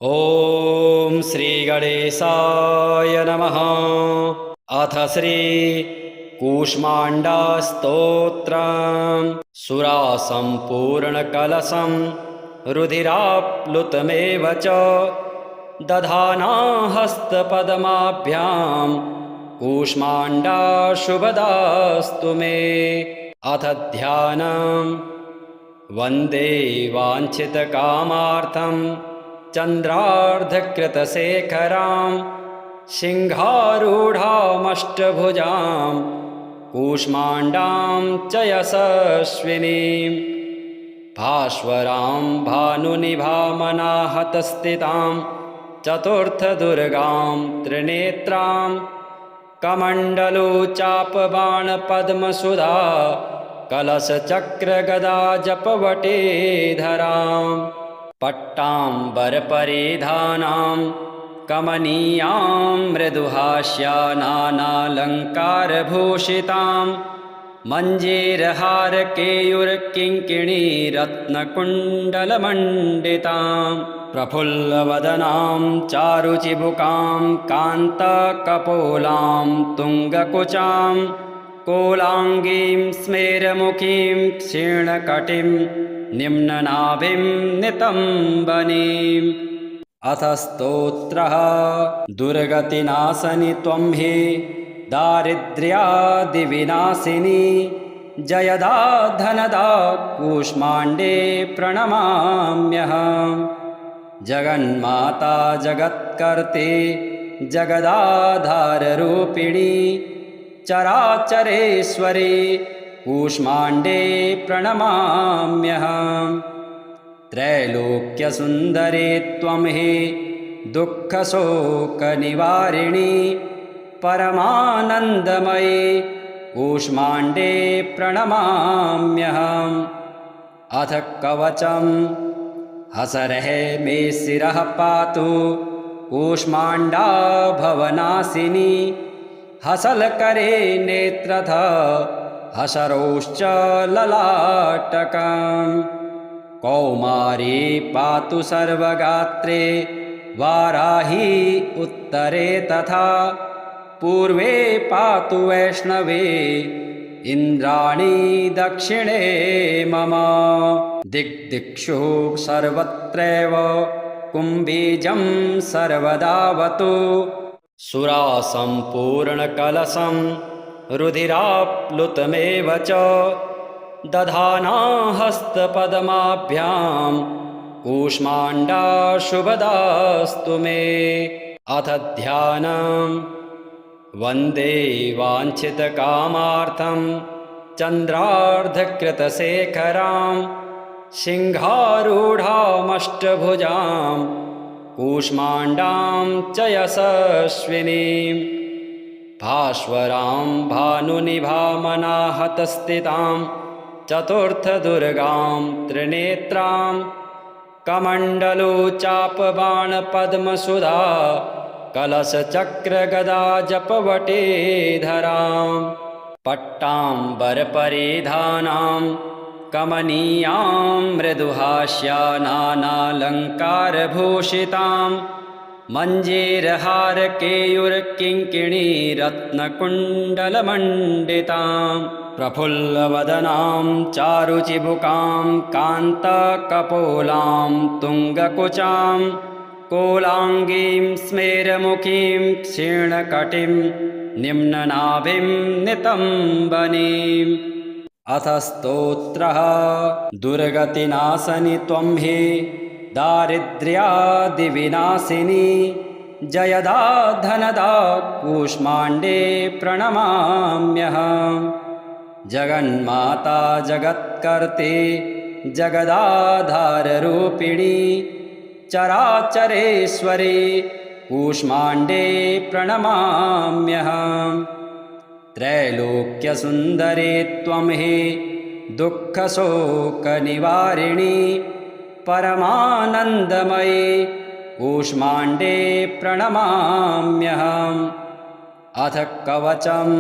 ॐ श्रीगणेशाय नमः। अथ श्री कूष्माण्डस्तोत्रम्। सुरासम्पूर्णकलशं रुधिराप्लुतमेव च दधाना हस्तपद्माभ्यां कूष्माण्डा शुभदास्तु मे। अथ ध्यानम्। वन्दे वाञ्छितकामार्थं चन्द्रार्धकृतशेखरां सिंहारूढामष्टभुजां कूष्माण्डां च यशस्विनीं भास्वरां भानुनिभामनाहतस्थितां चतुर्थदुर्गां त्रिनेत्रां कमण्डलुचापबाणपद्मसुधा कलशचक्रगदाजपवटेधरां पट्टाम्बरपरिधानां कमनीयां मृदुहास्यानालङ्कारभूषितां मञ्जीरहारकेयूरकिङ्किणीरत्नकुण्डलमण्डितां प्रफुल्लवदनां चारुचिबुकां कान्तकपोलां तुङ्गकुचां कोलाङ्गीं स्मेरमुखीं क्षीणकटिं निम्ननाभिं नितम्बनीम्। अथ स्तोत्रः। दुर्गतिनाशनि त्वं हि दारिद्र्यादिविनाशिनी जयदा धनदा कूष्माण्डे प्रणमाम्यहम्। जगन्माता जगत्कर्त्री जगदाधाररूपिणी चराचरेश्वरी कूष्माण्डे प्रणमाम्यहम्। त्रैलोक्यसुन्दरी त्वं हि दुःखशोकनिवारिणी परमानन्दमयी कूष्माण्डे प्रणमाम्यहम्। अथ कवचम्। हसरः मे शिरः पातु कूष्माण्डा भवनाशिनी हसलकरे नेत्रथ हसरोश्च ललाटकम्। कौमारी पातु सर्वगात्रे वाराही उत्तरे तथा पूर्वे पातु वैष्णवे इन्द्राणी दक्षिणे मम। दिग्दिक्षु सर्वत्रैव कुम्भीजं सर्वदावतु सुरासम्पूर्णकलशं रुधिराप्लुतमेव च दधाना हस्तपद्माभ्यां कूष्माण्डा शुभदास्तु मे। अथ ध्यानम्। वन्दे वाञ्छितकामार्थं चन्द्रार्धकृतशेखरां सिंहारूढामष्टभुजां कूष्माण्डां च यशस्विनीं भास्वरां भानुनिभामनाहतस्थितां चतुर्थदुर्गां त्रिनेत्रां कमण्डलुचापबाणपद्मसुधा कलशचक्रगदाजपवटेधरां पट्टाम्बरपरिधानां कमनीयां मृदुहास्यानालङ्कारभूषितां मञ्जीरहारकेयूरकिङ्किणीरत्नकुण्डलमण्डितां प्रफुल्लवदनां चारुचिबुकां कान्तकपोलां तुङ्गकुचां कोलाङ्गीं स्मेरमुखीं क्षीणकटिं निम्ननाभिं नितम्बनीम्। अथ स्तोत्रः। दुर्गतिनाशनि त्वं हि दारिद्र्यादिविनाशिनी जयदा धनदा कूष्माण्डे प्रणमाम्यहम्। जगन्माता जगत्कर्त्री जगदाधाररूपिणी चराचरेश्वरी कूष्माण्डे प्रणमाम्यहम्। त्रैलोक्यसुन्दरी त्वं हि दुःखशोकनिवारिणी परमानन्दमयी कूष्माण्डे प्रणमाम्यहम्। अथ कवचम्।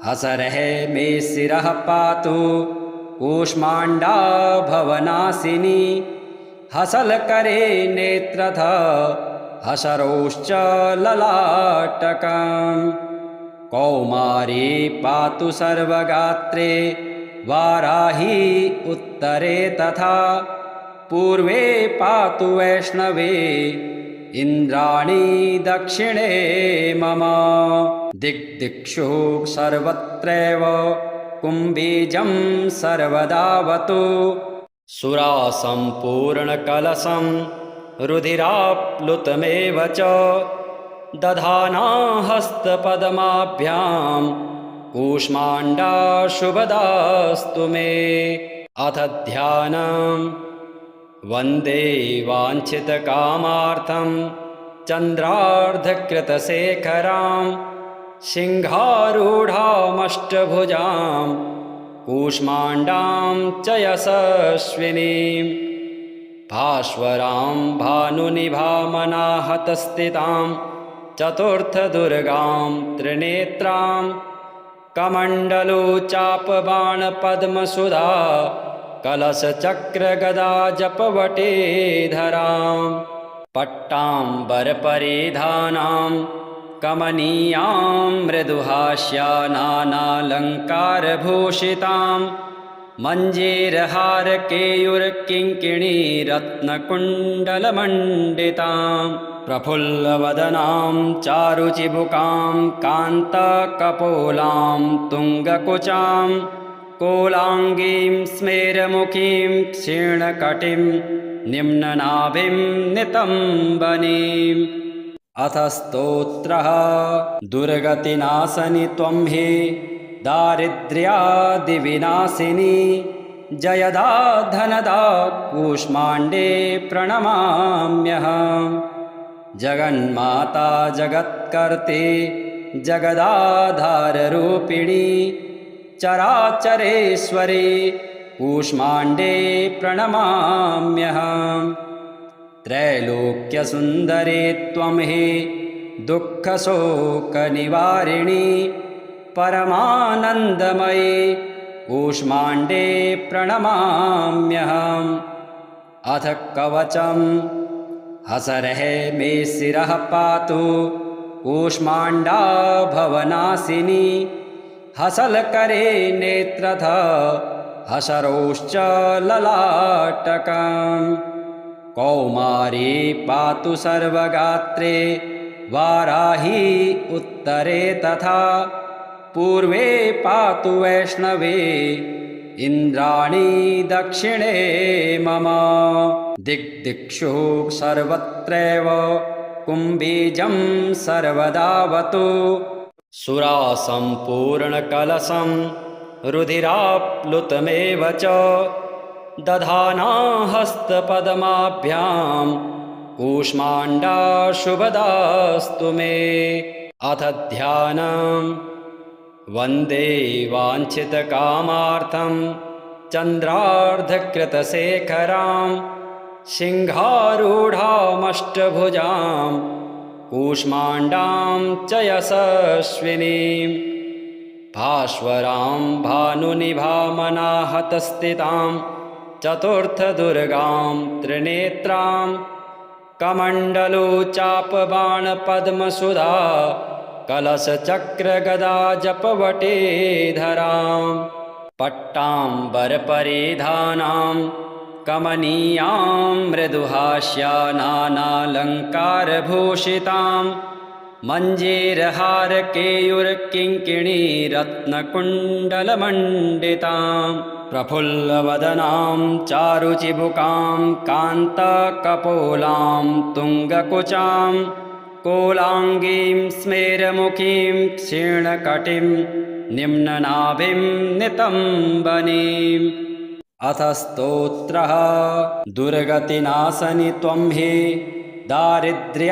हसरः मे शिरः पातु कूष्माण्डा भवनाशिनी हसलकरे नेत्रथ हसरोश्च ललाटकम् कौमारी पातु सर्वगात्रे वाराही उत्तरे तथा पूर्वे पातु वैष्णवे इन्द्राणी दक्षिणे मम दिग्दिक्षु सर्वत्रैव कुम्भीजं सर्वदावतु सुरासम्पूर्णकलशं रुधिराप्लुतमेव च दधाना हस्तपद्माभ्यां कूष्माण्डा शुभदास्तु मे अथ ध्यानम् वन्दे वाञ्छितकामार्थं चन्द्रार्धकृतशेखरां सिंहारूढामष्टभुजां कूष्माण्डां च यशस्विनीं भास्वरां भानुनिभामनाहतस्थितां चतुर्थदुर्गां त्रिनेत्रां कमण्डलुचापबाणपद्मसुधा कलशचक्रगदा जपवटेधरां पट्टाम्बरपरिधानां कमनीयां मृदुहास्या नानालङ्कारभूषितां मञ्जीरहारकेयूरकिङ्किणीरत्नकुण्डलमण्डितां प्रफुल्लवदनां चारुचिबुकां कान्तकपोलां तुङ्गकुचां कोलाङ्गीं स्मेरमुखीं क्षीणकटिं निम्ननाभिं नितम्बनीम् अथ स्तोत्रः दुर्गतिनाशनि त्वं हि दारिद्र्यादिविनाशिनी जयदा धनदा कूष्माण्डे प्रणमाम्यहम् जगन्माता जगत्कर्त्री जगदाधाररूपिणी चराचरेश्वरी कूष्माण्डे प्रणमाम्यहम् त्रैलोक्यसुन्दरी त्वं हि दुःखशोकनिवारिणी परमानन्दमयी कूष्माण्डे प्रणमाम्यहम् अथ कवचं हसरः मे शिरः पातु कूष्माण्डा भवनाशिनी हसलकरे नेत्रथ हसरोश्च ललाटकम् कौमारी पातु सर्वगात्रे वाराही उत्तरे तथा पूर्वे पातु वैष्णवे इन्द्राणी दक्षिणे मम दिग्दिक्षु सर्वत्रैव कुम्भीजं सर्वदावतु सुरासम्पूर्णकलशं रुधिराप्लुतमेव च दधाना हस्तपद्माभ्यां कूष्माण्डा शुभदास्तु मे अथ ध्यानम् वन्दे वाञ्छितकामार्थं चन्द्रार्धकृतशेखरां सिंहारूढामष्टभुजां कूष्माण्डां च यशस्विनीं भास्वरां भानुनिभामनाहतस्थितां चतुर्थदुर्गां त्रिनेत्रां कमण्डलुचापबाणपद्मसुधा कलशचक्रगदा जपवटेधरां पट्टाम्बरपरिधानां कमनीयां मृदुहास्या नानालङ्कारभूषितां मञ्जीरहारकेयूरकिङ्किणीरत्नकुण्डलमण्डितां प्रफुल्लवदनां चारुचिबुकां कान्तकपोलां तुङ्गकुचां कोलाङ्गीं स्मेरमुखीं क्षीणकटिं निम्ननाभिं नितम्बनीम् अथ स्तोत्रः दुर्गतिनाशनि त्वं हि दारिद्र्यादिविनाशिनी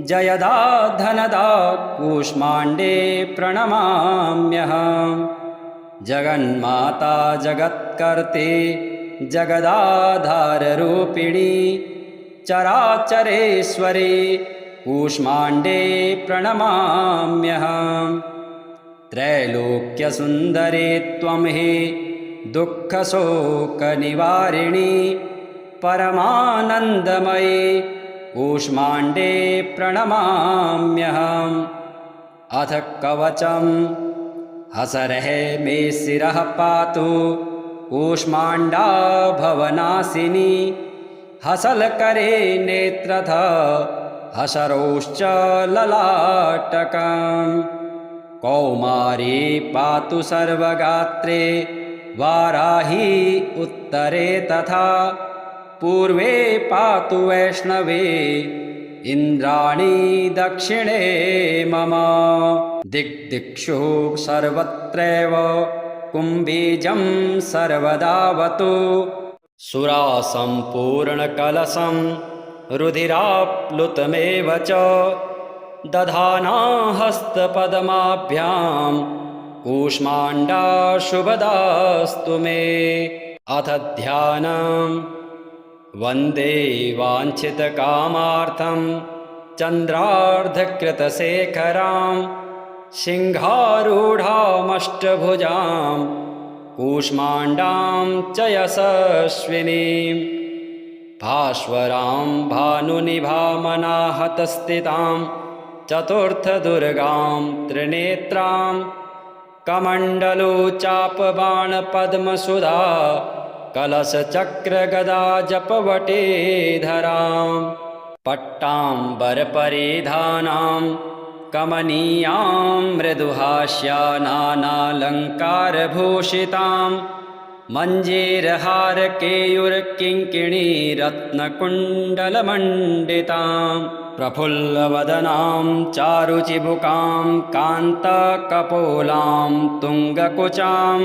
जयदा धनदा कूष्माण्डे प्रणमाम्यहम् जगन्माता जगत्कर्त्री जगदाधाररूपिणी चराचरेश्वरी कूष्माण्डे प्रणमाम्यहम् त्रैलोक्यसुन्दरी त्वं हि दुःखशोकनिवारिणि परमानन्दमयि कूष्माण्डे प्रणमाम्यहम्। अथ कवचं हसरः मे शिरः पातु कूष्माण्डा भवनाशिनी हसलकरे नेत्रथ हसरोश्च ललाटकम्। कौमारी पातु सर्वगात्रे वाराही उत्तरे तथा पूर्वे पातु वैष्णवे इन्द्राणी दक्षिणे मम। दिग्दिक्षु सर्वत्रैव कुम्भीजं सर्वदावतु सुरासम्पूर्णकलशं रुधिराप्लुतमेव च दधाना हस्तपद्माभ्यां कूष्माण्डा शुभदास्तु मे। अथ ध्यानम् वन्दे वाञ्छितकामार्थं चन्द्रार्धकृतशेखरां सिंहारूढामष्टभुजां कूष्माण्डां च यशस्विनीं भास्वरां भानुनिभामनाहतस्थितां चतुर्थदुर्गां त्रिनेत्रां कमण्डलुचापबाणपद्मसुधा कलशचक्रगदा जपवटेधरां पट्टाम्बरपरिधानां कमनीयां मृदुहास्या नानालङ्कारभूषितां मञ्जीरहारकेयूरकिङ्किणी रत्नकुण्डलमण्डितां प्रफुल्लवदनां चारुचिबुकां कान्तकपोलां तुङ्गकुचां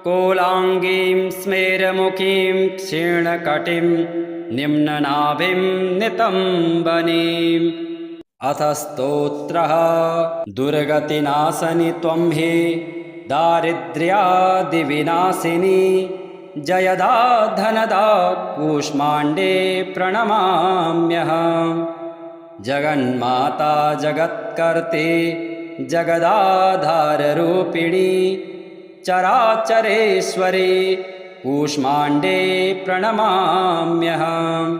कोलाङ्गीं स्मेरमुखीं क्षीणकटिं निम्ननाभिं नितम्बनीम्। अथ स्तोत्रः दुर्गतिनाशनि त्वं हि दारिद्र्यादिविनाशिनी जयदा धनदा कूष्माण्डे प्रणमाम्यहम्। जगन्माता जगत्कर्त्री जगदाधाररूपिणी चराचरेश्वरी कूष्माण्डे प्रणमाम्यहम्।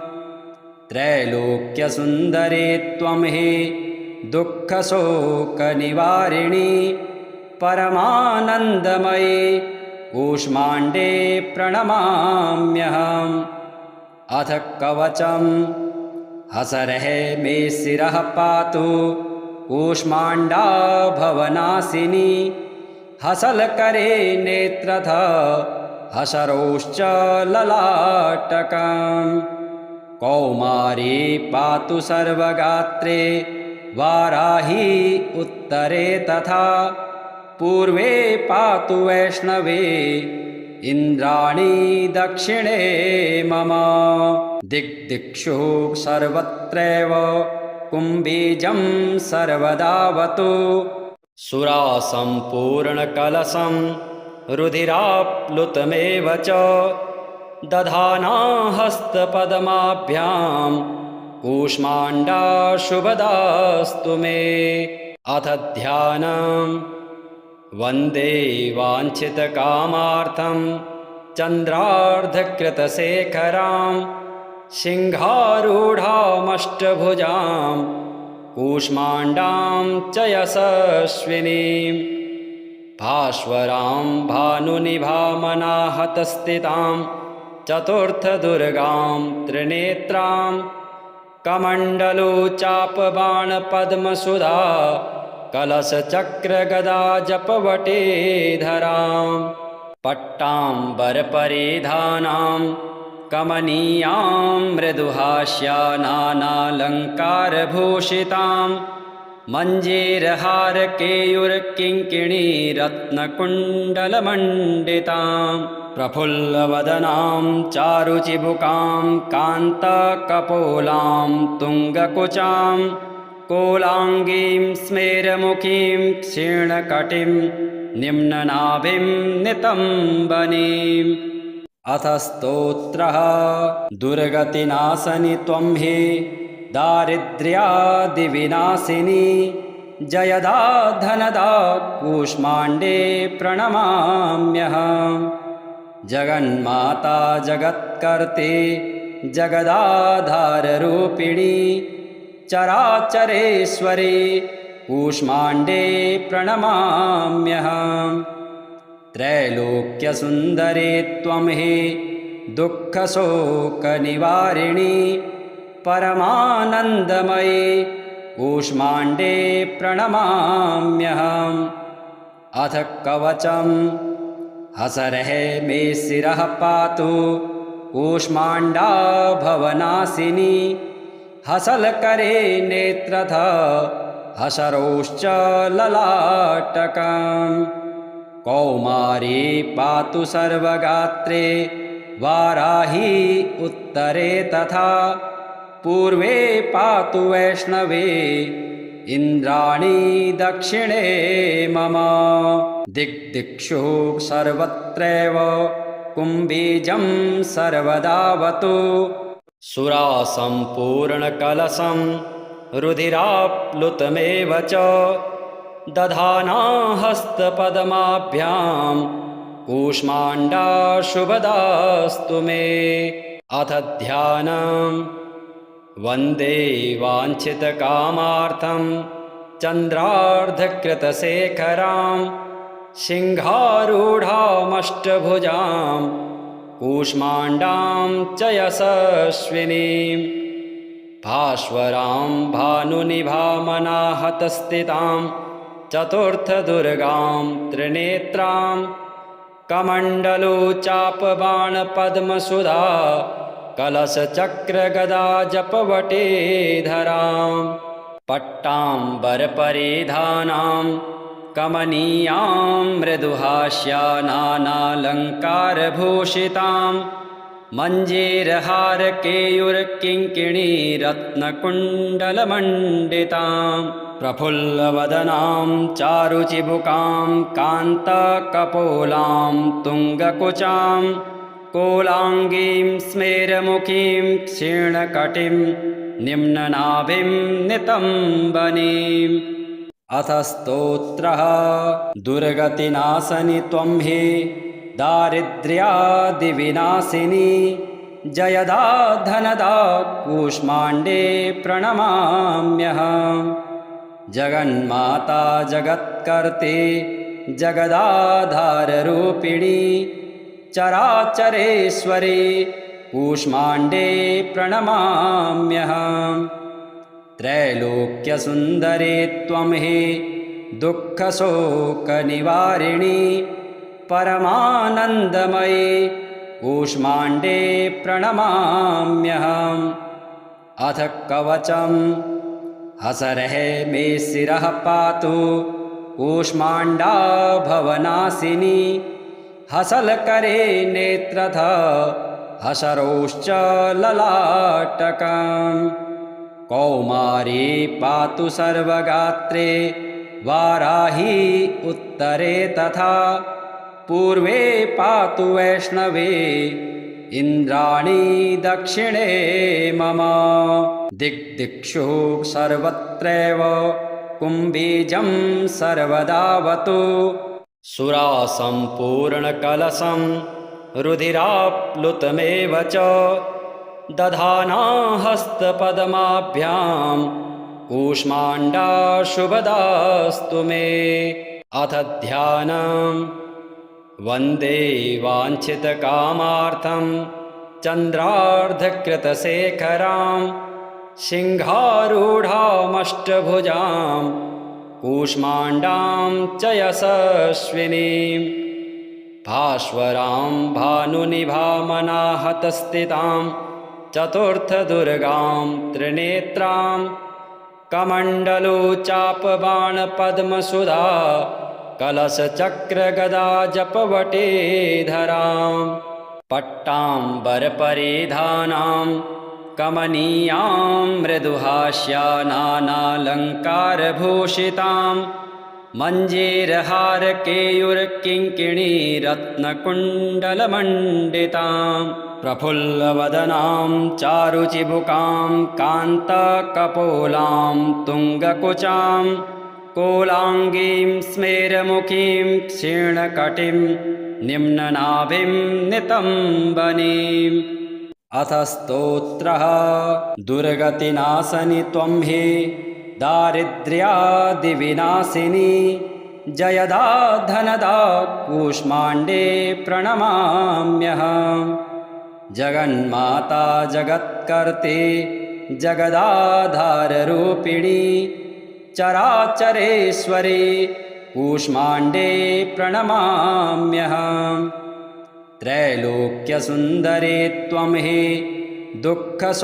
त्रैलोक्यसुन्दरी त्वं हि दुःखशोकनिवारिणि परमानन्दमयि कूष्माण्डे प्रणमाम्यहम्। अथ कवचं हसरः मे शिरः पातु कूष्माण्डा भवनाशिनी हसलकरे नेत्रथ हसरोश्च ललाटकम्। कौमारी पातु सर्वगात्रे वाराही उत्तरे तथा पूर्वे पातु वैष्णवे इन्द्राणी दक्षिणे मम। दिग्दिक्षु सर्वत्रैव कुम्भीजं सर्वदावतु सुरासम्पूर्णकलशं रुधिराप्लुतमेव च दधाना हस्तपद्माभ्यां कूष्माण्डा शुभदास्तु मे। अथ ध्यानम् वन्दे वाञ्छितकामार्थं चन्द्रार्धकृतशेखरां सिंहारूढामष्टभुजां कूष्माण्डां च यशस्विनीं भास्वरां भानुनिभामनाहतस्थितां चतुर्थदुर्गां त्रिनेत्रां कमण्डलुचापबाणपद्मसुधा कलशचक्रगदा जपवटेधरां पट्टाम्बरपरिधानां कमनीयां मृदुहास्या नानालङ्कारभूषितां मञ्जीरहारकेयूरकिङ्किणी रत्नकुण्डलमण्डितां प्रफुल्लवदनां चारुचिबुकां कान्तकपोलां तुङ्गकुचां कोलाङ्गीं स्मेरमुखीं क्षीणकटिं निम्ननाभिं नितम्बनीम्। अथ स्तोत्रः दुर्गतिनाशनि त्वं हि दारिद्र्यादिविनाशिनी जयदा धनदा कूष्माण्डे प्रणमाम्यहम्। जगन्माता जगत्कर्त्री जगदाधाररूपिणी चराचरेश्वरी कूष्माण्डे प्रणमाम्यहम्। त्रैलोक्यसुन्दरी त्वं हि दुःखशोकनिवारिणी परमानन्दमयी कूष्माण्डे प्रणमाम्यहम्। अथ कवचम् हसरः मे शिरः पातु कूष्माण्डा भवनाशिनी हसलकरे नेत्रथ हसरोश्च ललाटकम्। कौमारी पातु सर्वगात्रे वाराही उत्तरे तथा पूर्वे पातु वैष्णवे इन्द्राणी दक्षिणे मम। दिग्दिक्षु सर्वत्रैव कुम्भीजं सर्वदावतु सुरासम्पूर्णकलशं रुधिराप्लुतमेव च दधाना हस्तपद्माभ्यां कूष्माण्डा शुभदास्तु मे। अथ ध्यानम् वन्दे वाञ्छितकामार्थं चन्द्रार्धकृतशेखरां सिंहारूढामष्टभुजां कूष्माण्डां च यशस्विनीं भास्वरां भानुनिभामनाहतस्थितां चतुर्थदुर्गां त्रिनेत्रां कमण्डलुचापबाणपद्मसुधा कलशचक्रगदा जपवटीधरां पट्टाम्बरपरिधानां कमनीयां मृदुहास्यानालङ्कारभूषितां मञ्जीरहारकेयूरकिङ्किणीरत्नकुण्डलमण्डितां प्रफुल्लवदनां चारुचिबुकां कान्तकपोलां तुङ्गकुचां कोलाङ्गीं स्मेरमुखीं क्षीणकटिं निम्ननाभिं नितम्बनीम्। अथ स्तोत्रः दुर्गतिनाशनि त्वं हि दारिद्र्यादिविनाशिनी जयदा धनदा कूष्माण्डे प्रणमाम्यहम्। जगन्माता जगत्कर्त्री जगदाधाररूपिणी चराचरेश्वरी कूष्माण्डे प्रणमाम्यहम्। त्रैलोक्यसुन्दरी त्वं हि दुःखशोकनिवारिणी परमानन्दमयी कूष्माण्डे प्रणमाम्यहम्। अथ कवचम् हसरः मे शिरः पातु कूष्माण्डा भवनाशिनी हसलकरे नेत्रथ हसरोश्च ललाटकम्। कौमारी पातु सर्वगात्रे वाराही उत्तरे तथा पूर्वे पातु वैष्णवे इन्द्राणी दक्षिणे मम। दिग्दिक्षु सर्वत्रैव कुम्भीजं सर्वदावतु सुरासम्पूर्णकलशं रुधिराप्लुतमेव च दधाना हस्तपद्माभ्यां कूष्माण्डा शुभदास्तु मे। अथ ध्यानम् वन्दे वाञ्छितकामार्थं चन्द्रार्धकृतशेखरां सिंहारूढामष्टभुजां कूष्माण्डां च यशस्विनीं भास्वरां भानुनिभामनाहतस्थितां चतुर्थदुर्गां त्रिनेत्रां कमण्डलुचापबाणपद्मसुधा कलशचक्रगदा जपवटीधरां पट्टाम्बरपरिधानां कमनीयां मृदुहास्यानालङ्कारभूषितां मञ्जीरहारकेयूरकिङ्किणीरत्नकुण्डलमण्डितां प्रफुल्लवदनां चारुचिबुकां कान्तकपोलां तुङ्गकुचां कोलाङ्गीं स्मेरमुखीं क्षीणकटिं निम्ननाभिं नितम्बनीम्। अथ स्तोत्रः दुर्गतिनाशनि त्वं हि दारिद्र्यादिविनाशिनी जयदा धनदा कूष्माण्डे प्रणमाम्यहम्। जगन्माता जगत्कर्त्री जगदाधाररूपिणी चराचरेश्वरी कूष्माण्डे प्रणमाम्यहम्। त्रैलोक्यसुन्दरी त्वं हि दुःखशोकनिवारिणी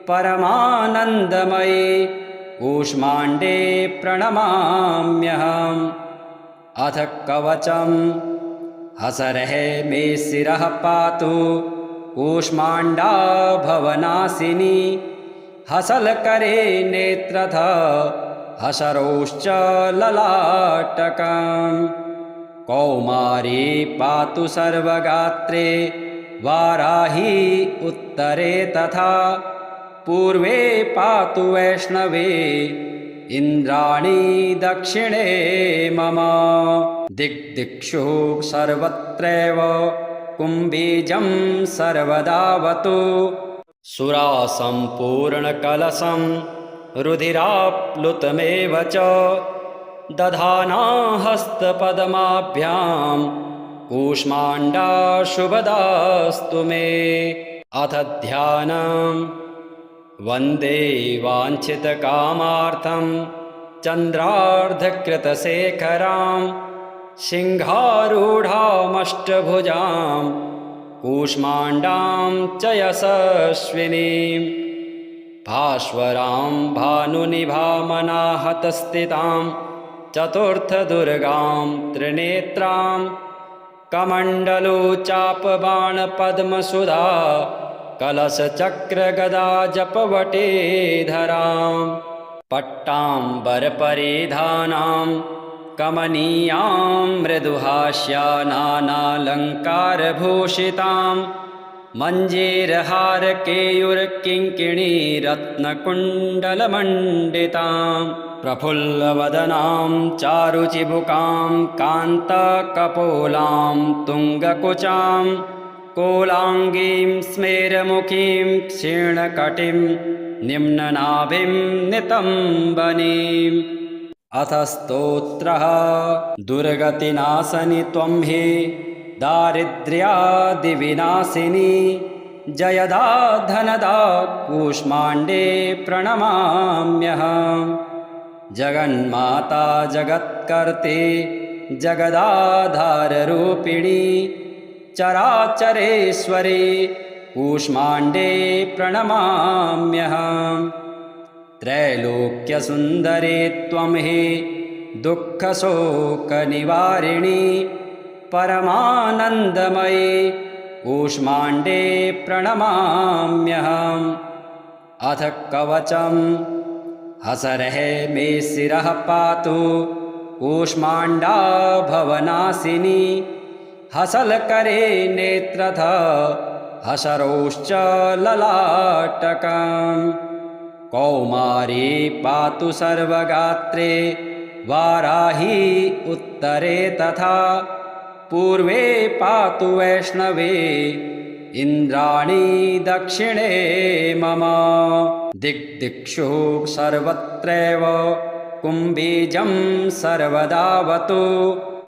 परमानन्दमयी कूष्माण्डे प्रणमाम्यहम्। अथ कवचम् हसरः मे शिरः पातु कूष्माण्डा भवनाशिनी हसलकरे नेत्रथ हसरोश्च ललाटकम्। कौमारी पातु सर्वगात्रे वाराही उत्तरे तथा पूर्वे पातु वैष्णवे इन्द्राणी दक्षिणे मम। दिग्दिक्षु सर्वत्रैव कुम्भीजं सर्वदावतु सुरासम्पूर्णकलशं रुधिराप्लुतमेव च दधाना हस्तपद्माभ्यां कूष्माण्डा शुभदास्तु मे। अथ ध्यानम् वन्दे वाञ्छितकामार्थं चन्द्रार्धकृतशेखरां सिंहारूढामष्टभुजां कूष्माण्डां च यशस्विनीं भास्वरां भानुनिभामनाहतस्थितां चतुर्थदुर्गां त्रिनेत्रां कमण्डलुचापबाणपद्मसुधा कलशचक्रगदा जपवटीधरां पट्टाम्बरपरिधानां कमनीयां मृदुहास्या नानालङ्कारभूषितां मञ्जीरहारकेयूरकिङ्किणीरत्नकुण्डलमण्डितां प्रफुल्लवदनां चारुचिबुकां कान्तकपोलां तुङ्गकुचां कोलाङ्गीं स्मेरमुखीं क्षीणकटिं निम्ननाभिं नितम्बनीम्। अथ स्तोत्रः दुर्गतिनाशनि त्वं हि दारिद्र्यादिविनाशिनी जयदा धनदा कूष्माण्डे प्रणमाम्यहम्। जगन्माता जगत्कर्त्री जगदाधाररूपिणी चराचरेश्वरी कूष्माण्डे प्रणमाम्यहम्। त्रैलोक्यसुन्दरी त्वं हि दुःखशोकनिवारिणी परमानन्दमयी कूष्माण्डे प्रणमाम्यहम्। अथ कवचम् हसरः मे शिरः पातु कूष्माण्डा भवनाशिनी हसलकरे नेत्रथ हसरोश्च ललाटकम्। कौमारी पातु सर्वगात्रे वाराही उत्तरे तथा पूर्वे पातु वैष्णवे इन्द्राणी दक्षिणे मम। दिग्दिक्षु सर्वत्रैव कुम्भीजं सर्वदावतु